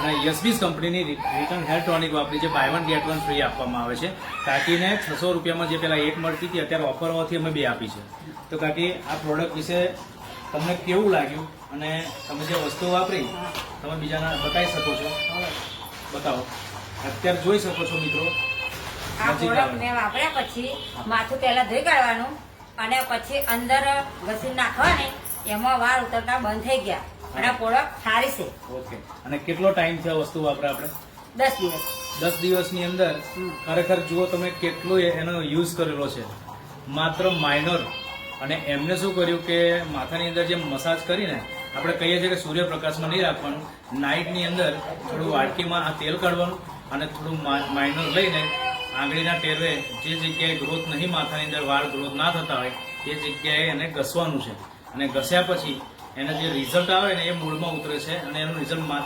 અને યશબીસ કંપનીની return hair tonic વાપરી છે, બાય 1 ગેટ 1 ફ્રી આપવામાં આવે છે. કાકીને 600 રૂપિયામાં જે પેલા એક મળતી હતી અત્યારે ઓફર હોવાથી અમે 2 આપી છે. તો કાકી આ પ્રોડક્ટ વિશે તમને કેવું લાગ્યું અને તમે જે વસ્તુ વાપરી તમે બીજાને બતાવી શકો છો? બતાવો. અત્યારે જોઈ શકો છો મિત્રો, આ પ્રોડક્ટ મેં વાપર્યા પછી માથું પહેલા ધોઈ કાઢવાનું અને પછી અંદર ઘસી નાખવાની, એમાં વાળ ઉતરતા બંધ થઈ ગયા. અને આ પ્રોડક્ટ સારી છે. ઓકે. અને કેટલો ટાઈમ થયો વસ્તુ વાપરે આપણે? 10 દિવસ. 10 દિવસની અંદર ખરેખર જુઓ તમે કેટલો એનો યુઝ કરેલો છે, માત્ર માઇનર. અને એમને શું કર્યું કે માથાની અંદર જે મસાજ કરીને આપણે કહીએ છીએ કે સૂર્યપ્રકાશમાં નહીં રાખવાનું, નાઇટની અંદર થોડું વાડકીમાં આ તેલ કાઢવાનું અને થોડું માઇનર લઈને આંગળીના ટેરવે જે જગ્યાએ ગ્રોથ નહીં, માથાની અંદર વાળ ગ્રોથ ના થતા હોય એ જગ્યાએ એને ઘસવાનું છે. અને ઘસ્યા પછી એના જે રિઝલ્ટ આવે ને એ મૂળમાં ઉતરે છે અને એનું રિઝલ્ટ માત્ર